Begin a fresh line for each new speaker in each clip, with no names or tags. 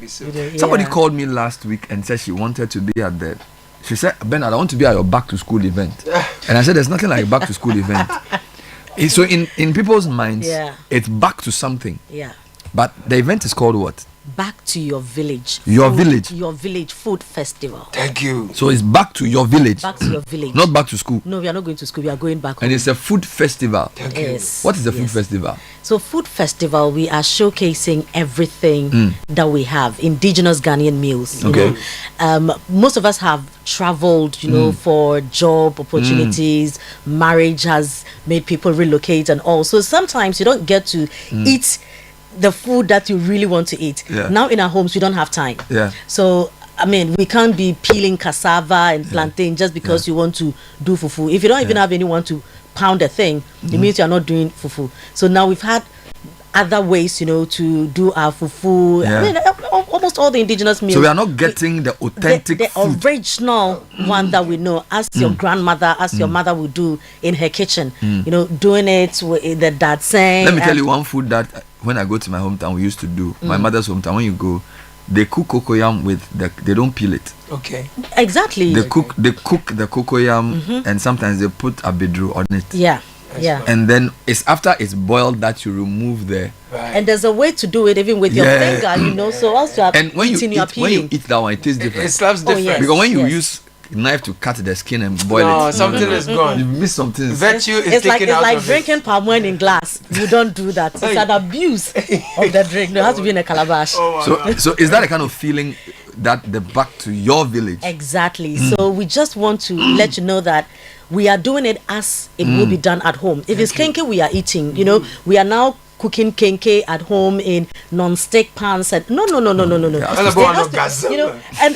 Somebody called me last week and said she wanted to be at the. She said, Bernard, I want to be at your back to school event. And I said, there's nothing like a back to school event. So in people's minds, it's back to something.
Yeah.
But the event is called what?
Back to your village.
Your village.
Your village food festival.
Thank you.
So it's back to your village.
Back to your village.
Not back to school.
No, we are not going to school. We are going back home.
And it's a food festival.
Thank
yes.
What is the food festival?
So food festival, we are showcasing everything that we have, indigenous Ghanaian meals. You know? Most of us have traveled, you know, for job opportunities. Marriage has made people relocate and all. So sometimes you don't get to eat the food that you really want to eat. Now in our homes we don't have time. So I mean, we can't be peeling cassava and plantain just because you want to do fufu. If you don't even have anyone to pound a thing, it means you are not doing fufu. So now we've had other ways, you know, to do our fufu. I mean, almost all the indigenous meals.
So we are not getting the authentic
the original one that we know, as your grandmother, as your mother would do in her kitchen. You know, doing it with the dad saying.
Let me tell you one food that when I go to my hometown we used to do. My mother's hometown, when you go, they cook cocoyam with they don't peel it.
Okay.
Exactly.
They cook the cocoyam and sometimes they put abedru on it.
Yeah.
And then it's after it's boiled that you remove the.
And there's a way to do it even with your finger, you know. So also
and when you eat that one, it tastes different.
It slaps different.
Because when you use knife to cut the skin and boil it,
something is gone.
You miss something.
Virtue is
it's
taken out
like
of
drinking palm wine in glass. You don't do that. It's an abuse of the drink. It has to be in a calabash.
So is that a kind of feeling that the back to your village?
Exactly. So we just want to let you know that we are doing it as it will be done at home. If it's kenke we are eating, you know, we are now cooking kenke at home in non-stick pans and no. You know,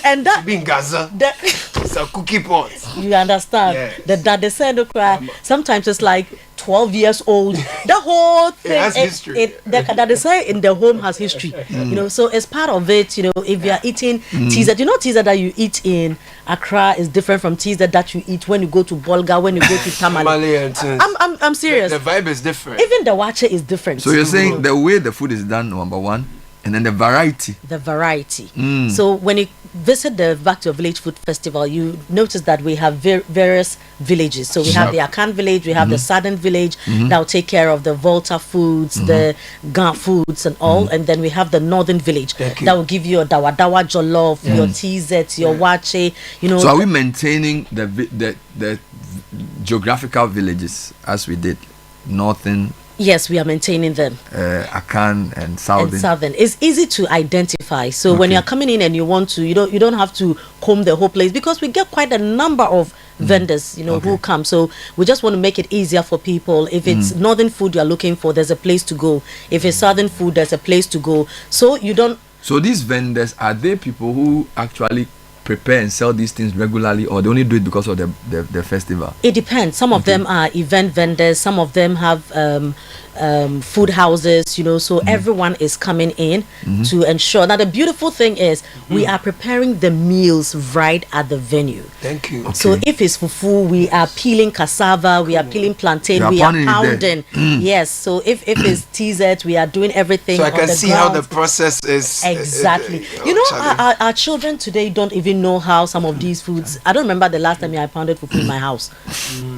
and that
being Gaza. It's a cookie pot.
You understand?
Yes.
That they said sometimes it's like 12 years old. The whole thing
it has history.
That they say in the home has history. You know, so it's part of it. You know, if you are eating teaser, you know, teaser that you eat in Accra is different from teaser that you eat when you go to Bolga, when you go to Tamale. I'm serious.
The vibe is different.
Even the wache is different.
So you're saying the way the food is done, number one, and then the variety. So when you visit the Back to Your Village Food Festival, you notice that we have various villages. So we have the Akan village, we have the Southern village that will take care of the Volta foods, the Gan foods and all, and then we have the Northern village that will give you a dawa jollof, your TZ, your wache, you know. So are we maintaining the geographical villages as we did Northern?
Yes, we are maintaining them.
Akan and Southern.
It's easy to identify. So when you're coming in and you want to, you don't have to comb the whole place, because we get quite a number of vendors, you know, who come. So we just want to make it easier for people. If it's northern food you're looking for, there's a place to go. If it's southern food, there's a place to go. So you don't.
So these vendors, are they people who actually prepare and sell these things regularly, or they only do it because of the festival?
It depends. Some of them are event vendors, some of them have food houses, you know, so everyone is coming in to ensure. Now the beautiful thing is we are preparing the meals right at the venue.
Thank you.
So if it's fufu, we are peeling cassava, we are peeling plantain, we are pounding. Yes, so if it's TZ, we are doing everything.
So I can see how the process is.
Exactly. You know, our children today don't even know how some of these foods. I don't remember the last time I pounded fufu in my house.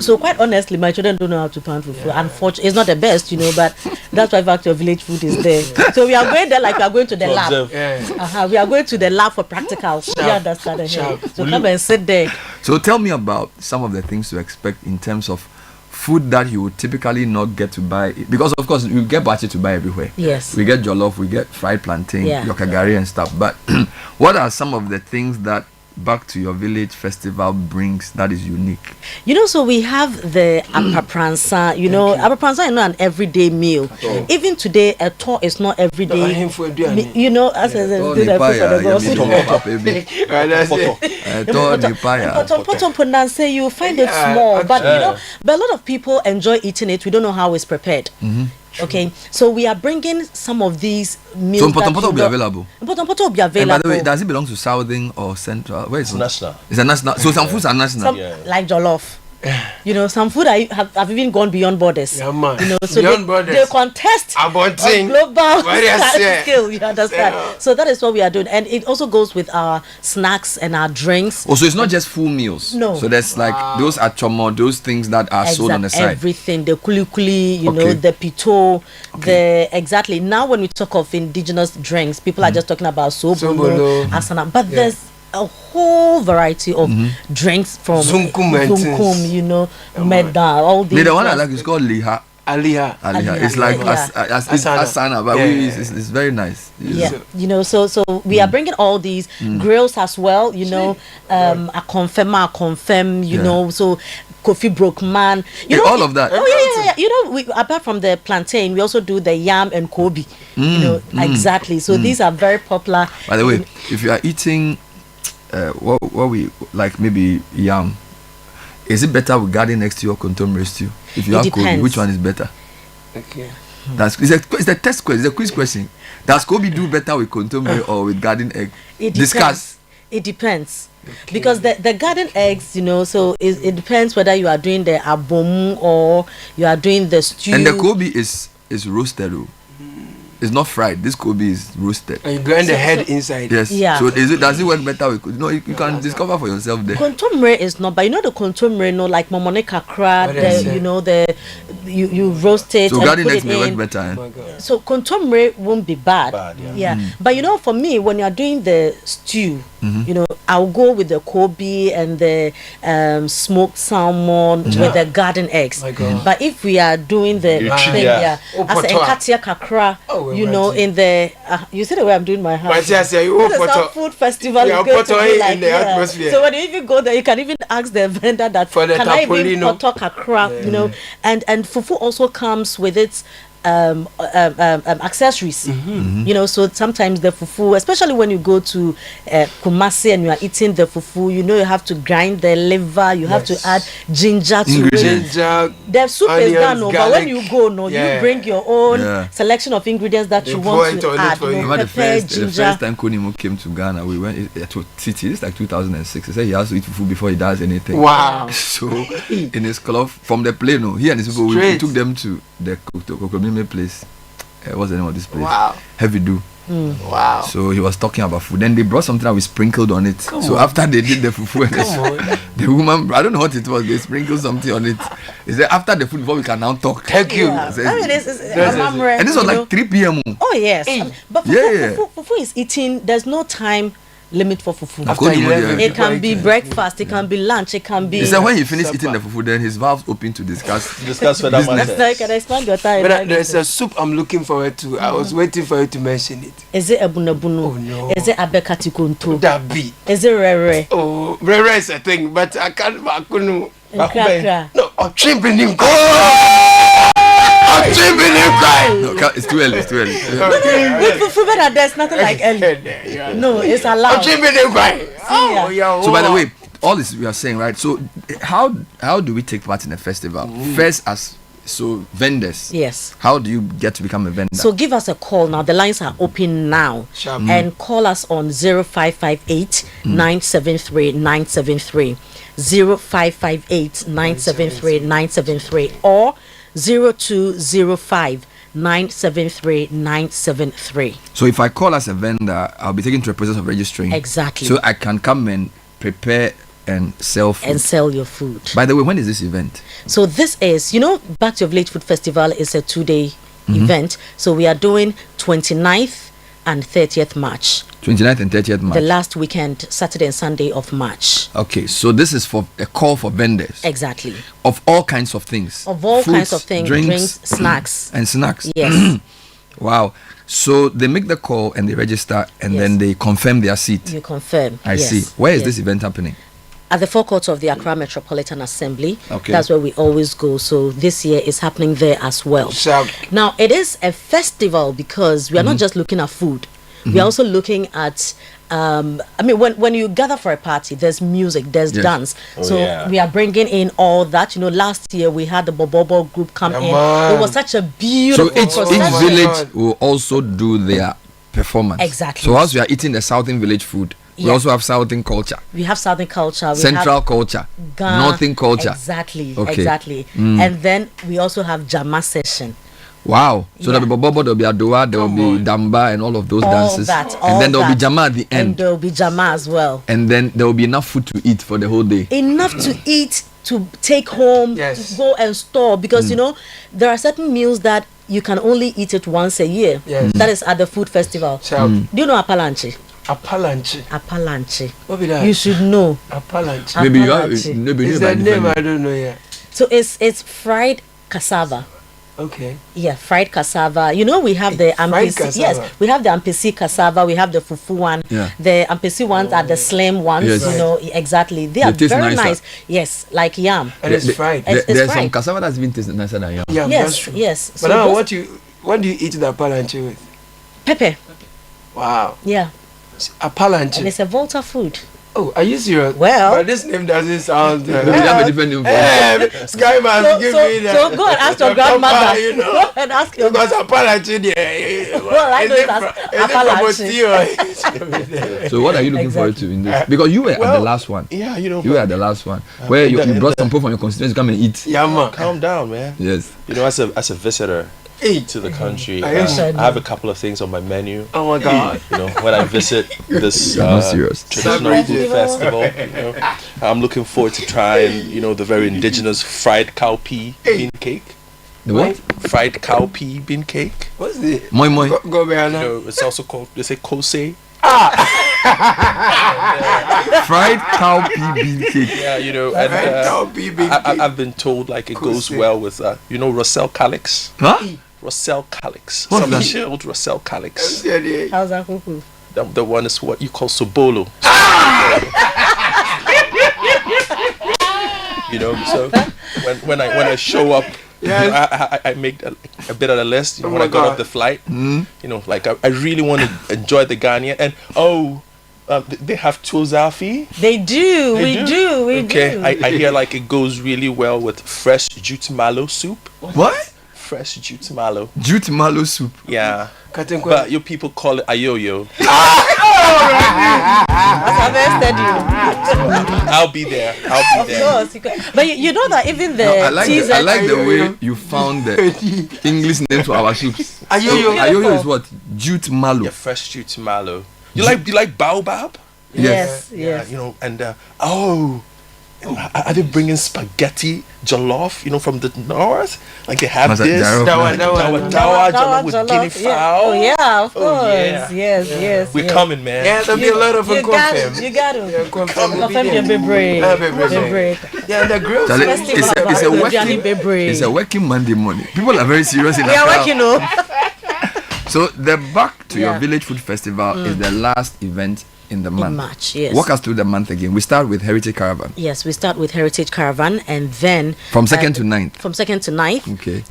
So quite honestly, my children don't know how to pound fufu. Unfortunately, it's not the best, you know, but that's why Back to Your Village Food is there. So we are going there like we are going to the lab. We are going to the lab for practicals. You understand? So come and sit there.
So tell me about some of the things to expect in terms of food that you would typically not get to buy, because of course you get bache to buy everywhere.
Yes,
we get jollof, we get fried plantain, yokagari and stuff, but what are some of the things that Back to Your Village Festival brings that is unique? You
know, so we have the apapransa. You know, apapransa is not an everyday meal. Even today, a tour is not everyday. You know, as you find it small, but you know, but a lot of people enjoy eating it. We don't know how it's prepared. Okay, so we are bringing some of these meals.
So Mpotompoto will be available.
Mpotompoto will be available.
And by the way, does it belong to Southern or Central? Where is it?
National.
It's a national. So some foods are national.
Like jollof. You know, some food have even gone beyond borders.
Yeah, man.
You know, so
beyond borders.
They contest on global scale. You understand?
Yeah.
So that is what we are doing, and it also goes with our snacks and our drinks.
Oh, so it's not just full meals.
No.
So there's like those achomo, those things that are sold on the side.
Everything, the kuli, you know, the pito, exactly. Now when we talk of indigenous drinks, people are just talking about sobolo, asana, but there's a whole variety of drinks from Zunkum, you know, Meda, all these.
The one I like is called Liha.
Aliha.
It's like asana, but it's very nice.
Yeah, you know, so we are bringing all these grills as well, you know, a confirm, you know, so Kofi Brokeman, you know,
all of that.
Oh yeah. You know, we apart from the plantain, we also do the yam and kobe. You know, exactly. So these are very popular.
By the way, if you are eating, what we like, maybe yam. Is it better with garden next to your contemporary stew? If you have Kobe, which one is better?
Okay.
It's a test question. It's a quiz question. Does Kobe do better with contemporary or with garden egg? Discuss.
It depends. Okay. Because the garden eggs, you know, so it depends whether you are doing the abomu or you are doing the stew.
And the Kobe is roasted. It's not fried. This Kobe is roasted.
And you grind the head inside.
Yes.
Yeah.
So does it work better with? No, you can discover for yourself there.
Contemporary is not, but you know the contemporary, no, like momone kakra, you know you roast it.
So
and
garden
put
eggs
it
may
in.
work better.
So contemporary won't be bad. Yeah. But you know, for me, when you are doing the stew, you know, I'll go with the Kobe and the smoked salmon with the garden eggs. But if we are doing the thing, as a katia kakra, you know, in the you see the way I'm doing my hand. That is some food festival.
Yeah,
Going to be like,
in the atmosphere.
So when you even go there, you can even ask the vendor that
for the
can I even poto kakra, you know, and fufu also comes with its accessories, you know, so sometimes the fufu, especially when you go to Kumasi and you are eating the fufu, you know, you have to grind the liver, you have to add ginger to it. The soup is done, but when you go, you bring your own selection of ingredients that you want to add. You know, pepper, ginger.
The first time Konimo came to Ghana, we went to City. It's like 2006. He said he has to eat fufu before he does anything.
Wow!
So in his club from the plane, he and his people, we took them to the Kokomime place. What's the name of this place?
Wow.
Heavy Do.
Wow.
So he was talking about food. Then they brought something that we sprinkled on it. After they did the fufu, the woman, I don't know what it was, they sprinkled something on it. He said, after the food, before we can now talk.
Thank you.
Yeah.
Said,
I mean,
and this was like 3 p.m.
Oh, yes. But fufu is eating, there's no time limit for fufu. It can be breakfast, it can be lunch, it can be.
He said when he finished eating the fufu, then his valves open to discuss
further matters.
So you can expand your time.
But there's a soup I'm looking forward to. I was waiting for you to mention it.
Is it ebunabunu?
Oh no.
Is it abekatikuntu?
That be.
Is it rere?
Oh, rere is a thing, but I can't. I couldn't.
No,
I'm tripping in.
No, it's too early.
With fufu, there's nothing like early. No, it's allowed.
So
by the way, all this we are saying, right? So how do we take part in a festival? First, as vendors.
Yes.
How do you get to become a vendor?
So give us a call now. The lines are open now. And call us on 0558 973 973. 0558 973 973 or 0205 973 973.
So if I call as a vendor, I'll be taken to a process of registering.
Exactly.
So I can come and prepare and sell food.
And sell your food.
By the way, when is this event?
So this is, you know, Back to Your Village Food Festival is a 2-day event. So we are doing 29th and 30th March.
29th and 30th March.
The last weekend, Saturday and Sunday of March.
Okay, so this is for a call for vendors.
Exactly.
Of all kinds of things.
Of all kinds of things. Drinks, snacks.
And snacks.
Yes.
Wow. So they make the call and they register and then they confirm their seat.
You confirm.
I see. Where is this event happening?
At the forecourt of the Accra Metropolitan Assembly.
Okay.
That's where we always go. So this year is happening there as well. Now, it is a festival because we are not just looking at food. We are also looking at, I mean, when you gather for a party, there's music, there's dance. We are bringing in all that. You know, last year we had the Bobobo group come in. It was such a beautiful
So each village will also do their performance.
Exactly.
So as we are eating the Southern village food, We also have Southern culture.
We have Southern culture. We
Central
have
culture.
Ghana,
Northern culture.
Exactly.
Okay.
Exactly. And then we also have Jama session.
Wow. So there'll be Bobo, there'll be Adoa, there'll be Damba and all of those dances. And then there'll be Jama at the end.
And there'll be Jama as well.
And then there will be enough food to eat for the whole day.
Enough to eat, to take home, to go and store. Because, you know, there are certain meals that you can only eat it once a year. That is at the food festival. Do you know Apalanchi? Apalanchi.
What be that?
You should know.
Apalanchi.
Maybe you have.
Is that name? I don't know yet.
So it's fried cassava.
Okay.
Yeah, fried cassava. You know, we have the ampesi. Yes, we have the ampesi cassava. We have the fufu one.
Yeah.
The ampesi ones are the slim ones.
Yes.
You know, exactly. They are very nice. Yes, like yam.
And it's fried.
It's
There's
fried.
some cassava that's even tasted nicer than yam.
Yeah,
Yes,
that's true.
yes.
But
So
now,
those-
what do you eat the apalanchi with?
pepper.
Wow.
Yeah, and
Apalanchi.
it's a Volta food.
Oh, are you serious?
Well-
but this name doesn't sound.
Maybe they have a different name for it.
Sky man, give me that.
So go and ask your grandmother.
You know.
Go and ask your
Because Apalanchi, there.
Well, I know it as
Apalanchi.
So what are you looking forward to in this? Because you were at the last one.
Yeah, you know.
You were at the last one where you brought some people from your constituency to come and eat.
Yeah, man.
Calm down, man.
Yes.
You know, as a visitor to the country,
Are you
I have a couple of things on my menu.
Oh my God.
You know, when I visit this
You're not serious.
traditional food festival, you know, I'm looking forward to trying, you know, the very indigenous fried cowpea bean cake.
The what?
Fried cowpea bean cake.
What's it?
Moi moi.
Go
You
behind.
know, it's also called, they say kose.
Fried cowpea bean cake.
Yeah, you know, and I've been told like it goes
Kose.
well with, you know, Russell calyx.
Huh?
Russell calyx.
What's
Some
that?
chilled Russell calyx.
How's that cuckoo?
The one is what you call sobolo. You know, so when I show up, you know, I make a bit of the list. You know, when I got off the flight, you know, like I really want to enjoy the Ghanaian. And they have tuzafi.
They do. We do.
Okay, I hear like it goes really well with fresh jute mallow soup.
What?
Fresh jute mallow.
Jute mallow soup.
Yeah. But you people call it ayoyo. I'll be there.
Of course, but you know that even the
I like
teas
I like the
Ayoyo.
way you found the English name for our soups.
Ayoyo.
Ayoyo is what? Jute mallow.
Yeah, fresh jute mallow. You like baobab?
Yes,
Yeah,
yes.
you know, and are they bringing spaghetti jollof? You know, from the north, like they have
Masa
this.
jollof.
Dawa jollof with guinea fowl.
Yeah. Oh yeah, of course.
Oh, yeah.
Yes.
We're coming, man.
Yeah, there'll be a lot of
You got
confirm.
it. You got
Yeah,
it.
confirm.
Confirm your bebre.
Bebre. Yeah, and the grills.
Charlie,
Festival
it's a
of
working
Bebre.
it's a working Monday morning. People are very serious in
We are
Accra.
working, oh.
So the Back to Your
Yeah.
Village Food Festival is the last event in the month.
In March, yes.
Walk us through the month again. We start with Heritage Caravan.
Yes, we start with Heritage Caravan, and then
From 2nd to 9th.
From 2nd to 9th.
Okay.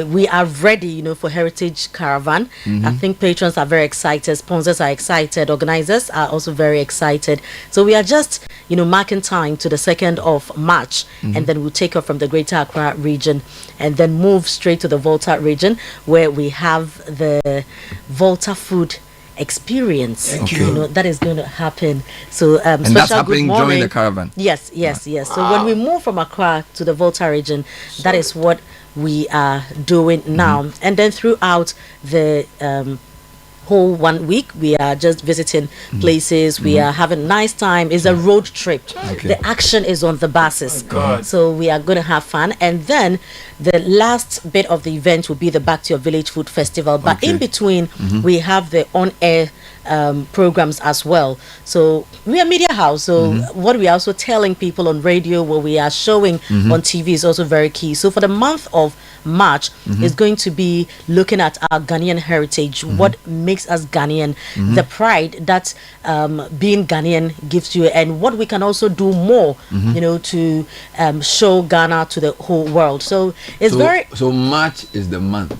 We are ready, you know, for Heritage Caravan. I think patrons are very excited, sponsors are excited, organizers are also very excited. So we are just, you know, marking time to the 2nd of March, and then we'll take off from the Greater Accra region and then move straight to the Volta region, where we have the Volta food experience. You know, that is going to happen. So
And
special
that's
good
happening during
morning.
the caravan.
Yes. So when we move from Accra to the Volta region, that is what we are doing now. And then throughout the whole 1 week, we are just visiting places. We are having a nice time. It's a road trip.
Okay.
The action is on the buses.
God.
So we are going to have fun. And then the last bit of the event will be the Back to Your Village Food Festival. But
Okay.
in between, we have the on-air programs as well. So we are media house. So what we are also telling people on radio, what we are showing on TV is also very key. So for the month of March is going to be looking at our Ghanaian heritage, what makes us Ghanaian, the pride that being Ghanaian gives you, and what we can also do more, you know, to show Ghana to the whole world. So it's
So March is the month.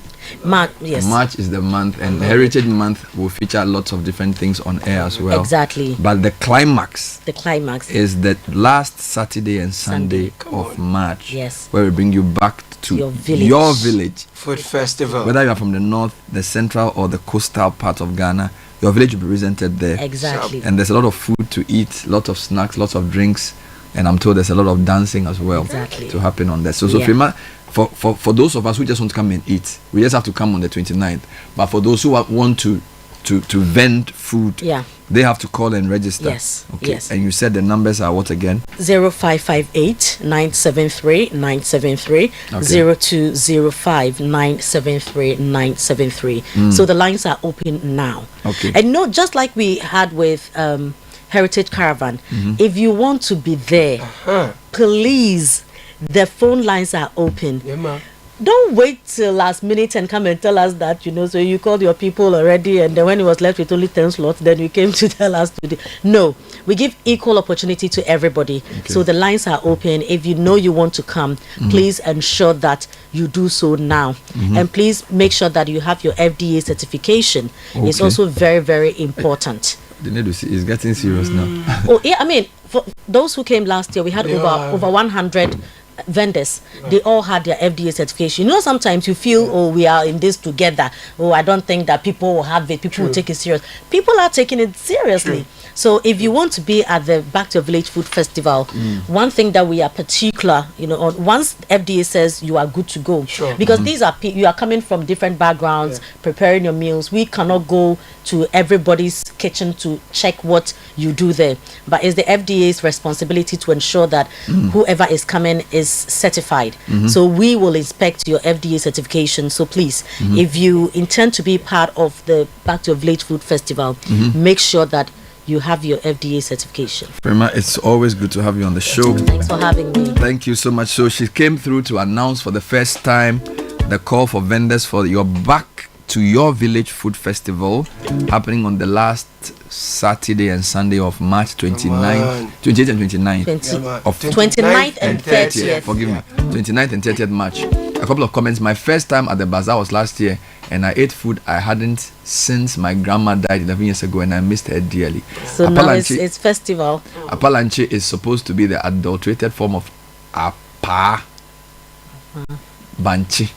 yes.
March is the month, and Heritage Month will feature lots of different things on air as well.
Exactly.
But the climax
The climax.
is the last Saturday and Sunday of March.
Yes.
Where we bring you back to
Your village.
your village.
Food festival.
Whether you are from the north, the central, or the coastal part of Ghana, your village will be presented there.
Exactly.
And there's a lot of food to eat, lots of snacks, lots of drinks, and I'm told there's a lot of dancing as well to happen on that. So Frema, for those of us who just want to come and eat, we just have to come on the 29th. But for those who want to vend food, they have to call and register.
Yes.
Okay.
Yes.
And you said the numbers are what again?
0558 973 973 0205 973 973. So the lines are open now.
Okay.
And just like we had with Heritage Caravan, if you want to be there, please, the phone lines are open. Don't wait till last minute and come and tell us that, so you called your people already, and then when it was left with only 10 slots, then you came to tell us today. No, we give equal opportunity to everybody. Okay. So the lines are open. If you know you want to come, please ensure that you do so now. And please make sure that you have your FDA certification. Okay. It's also very, very important.
The need to see is getting serious now.
Oh, yeah, I mean, for those who came last year, we had over 100 vendors. They all had their FDA certification. Sometimes you feel, we are in this together. I don't think that people will have it. People will take it serious. People are taking it seriously. So if you want to be at the Back to Village Food Festival, one thing that we are particular, on, once FDA says you are good to go, because these are you are coming from different backgrounds, preparing your meals. We cannot go to everybody's kitchen to check what you do there, but it's the FDA's responsibility to ensure that whoever is coming is certified. So we will inspect your FDA certification. So please, if you intend to be part of the Back to Village Food Festival, make sure that you have your FDA certification. Frema,
it's always good to have you on the show.
Thanks for having me.
Thank you so much. So she came through to announce for the first time the call for vendors for your Back to Your Village Food Festival happening on the last Saturday and Sunday of March 29th, 28th and 29th.
Of 29th and 30th.
Forgive me. 29th and 30th March. A couple of comments. My first time at the bazaar was last year, and I ate food I hadn't since my grandma died 11 years ago, and I missed her dearly.
So now it's festival.
Apalanche is supposed to be the adulterated form of apa banchi.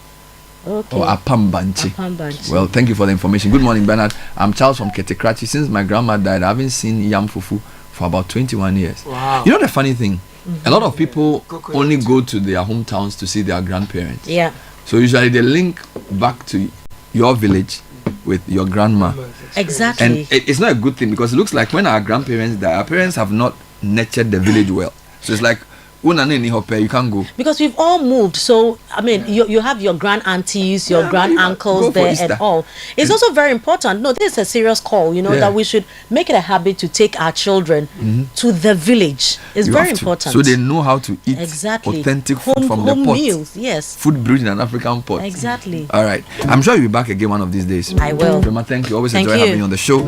Okay.
Or apam banchi. Well, thank you for the information. Good morning, Bernard. I'm Charles from Ketekrachi. Since my grandma died, I haven't seen yam fufu for about 21 years.
Wow.
You know the funny thing? A lot of people only go to their hometowns to see their grandparents.
Yeah.
So usually they link back to your village with your grandma.
Exactly.
And it's not a good thing, because it looks like when our grandparents die, our parents have not nurtured the village well. So it's like, you can't go.
Because we've all moved. So, I mean, you have your grand aunties, your grand uncles there and all. It's also very important. No, this is a serious call, that we should make it a habit to take our children to the village. It's very important.
So they know how to eat authentic food from the pot.
Meals, yes.
Food brewed in an African pot.
Exactly.
All right. I'm sure you'll be back again one of these days.
I will.
Frema, thank you. Always enjoy having you on the show.